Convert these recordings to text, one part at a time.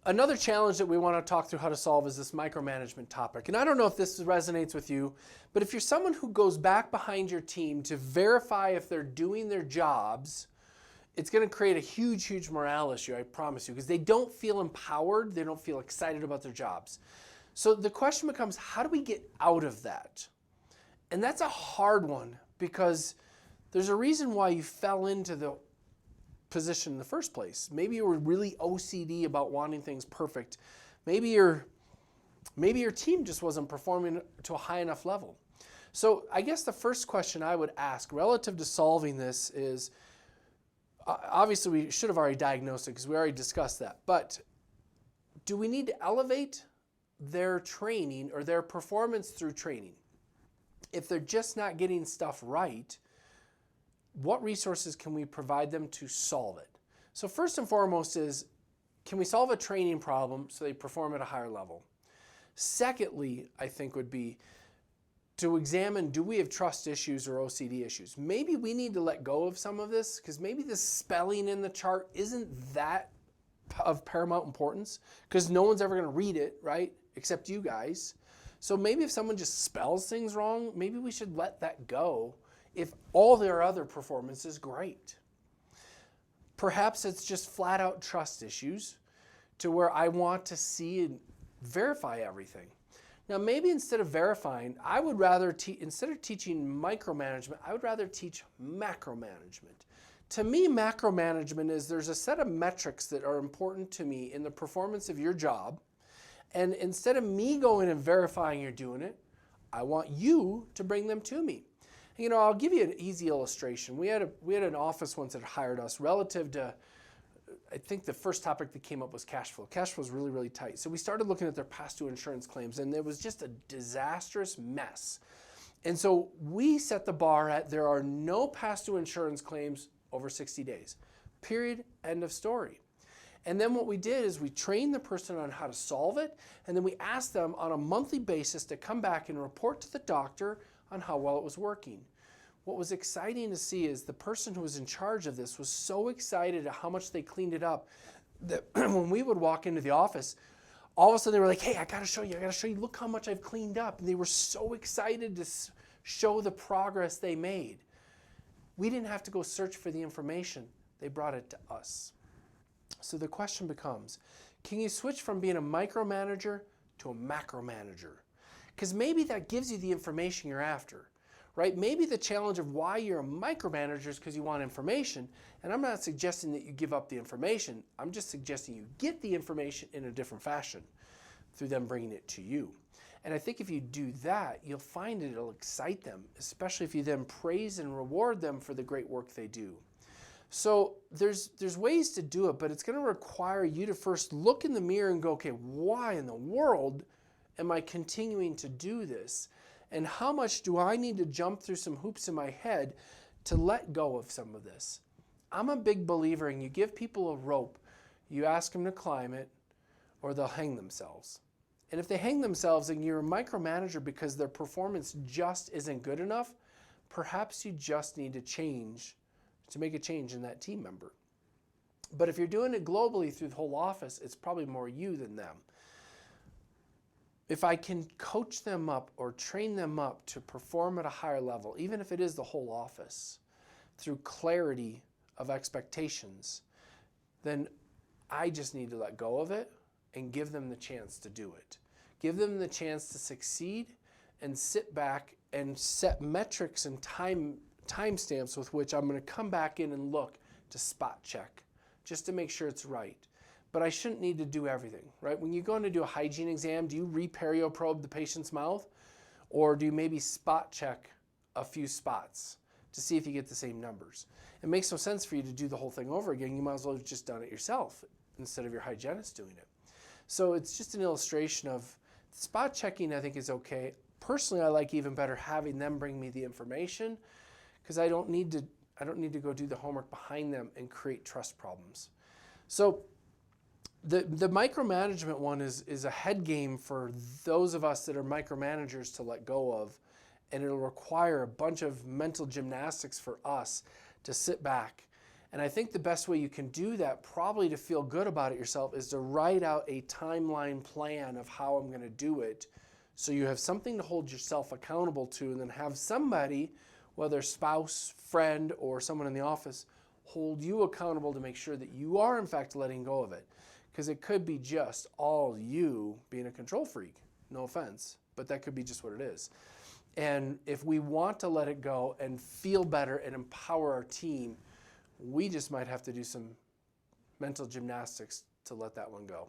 Another challenge that we want to talk through how to solve is this micromanagement topic. And I don't know if this resonates with you, but if you're someone who goes back behind your team to verify if they're doing their jobs, it's going to create a huge, huge morale issue, I promise you, because they don't feel empowered, they don't feel excited about their jobs. So the question becomes, how do we get out of that? And that's a hard one because there's a reason why you fell into the position in the first place. Maybe you were really OCD about wanting things perfect. Maybe your team just wasn't performing to a high enough level. So I guess the first question I would ask relative to solving this is, obviously we should have already diagnosed it because we already discussed that, but do we need to elevate their training or their performance through training? If they're just not getting stuff right, what resources can we provide them to solve it? So first and foremost is, can we solve a training problem so they perform at a higher level? Secondly, I think would be to examine, do we have trust issues or OCD issues? Maybe we need to let go of some of this because maybe the spelling in the chart isn't that of paramount importance because no one's ever going to read it, right? Except you guys. So maybe if someone just spells things wrong, maybe we should let that go if all their other performance is great. Perhaps it's just flat out trust issues to where I want to see and verify everything. Now maybe instead of verifying, I would rather, instead of teaching micromanagement, I would rather teach macromanagement. To me, macromanagement is there's a set of metrics that are important to me in the performance of your job. And instead of me going and verifying you're doing it, I want you to bring them to me. You know, I'll give you an easy illustration. We had an office once that hired us relative to, I think the first topic that came up was cash flow. Cash flow is really, really tight. So we started looking at their past due insurance claims, and it was just a disastrous mess. And so we set the bar at there are no past due insurance claims over 60 days. Period. End of story. And then what we did is we trained the person on how to solve it, and then we asked them on a monthly basis to come back and report to the doctor on how well it was working. What was exciting to see is the person who was in charge of this was so excited at how much they cleaned it up that when we would walk into the office, all of a sudden they were like, hey, I gotta show you, look how much I've cleaned up. And they were so excited to show the progress they made. We didn't have to go search for the information. They brought it to us. So the question becomes, can you switch from being a micromanager to a macromanager? Because maybe that gives you the information you're after, right? Maybe the challenge of why you're a micromanager is because you want information, and I'm not suggesting that you give up the information. I'm just suggesting you get the information in a different fashion through them bringing it to you. And I think if you do that, you'll find it'll excite them, especially if you then praise and reward them for the great work they do. So there's ways to do it, but it's going to require you to first look in the mirror and go, okay, why in the world am I continuing to do this? And how much do I need to jump through some hoops in my head to let go of some of this? I'm a big believer in you give people a rope, you ask them to climb it, or they'll hang themselves. And if they hang themselves and you're a micromanager because their performance just isn't good enough, perhaps you just need to make a change in that team member. But if you're doing it globally through the whole office, it's probably more you than them. If I can coach them up or train them up to perform at a higher level, even if it is the whole office, through clarity of expectations, then I just need to let go of it and give them the chance to do it. Give them the chance to succeed and sit back and set metrics and timestamps with which I'm going to come back in and look to spot check just to make sure it's right. But I shouldn't need to do everything, right? When you go in to do a hygiene exam, do you re-perioprobe the patient's mouth? Or do you maybe spot check a few spots to see if you get the same numbers? It makes no sense for you to do the whole thing over again. You might as well have just done it yourself instead of your hygienist doing it. So it's just an illustration of spot checking, I think, is okay. Personally, I like even better having them bring me the information because I don't need to go do the homework behind them and create trust problems. So the micromanagement one is a head game for those of us that are micromanagers to let go of, and it'll require a bunch of mental gymnastics for us to sit back And I think the best way you can do that, probably to feel good about it yourself, is to write out a timeline plan of how I'm going to do it. So you have something to hold yourself accountable to, and then have somebody, whether spouse, friend, or someone in the office, hold you accountable to make sure that you are in fact letting go of it. Because it could be just all you being a control freak. No offense, but that could be just what it is. And if we want to let it go and feel better and empower our team, we just might have to do some mental gymnastics to let that one go.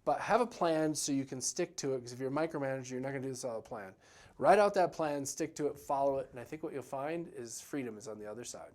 But have a plan so you can stick to it, because if you're a micromanager, you're not going to do this without a plan. Write out that plan, stick to it, follow it, and I think what you'll find is freedom is on the other side.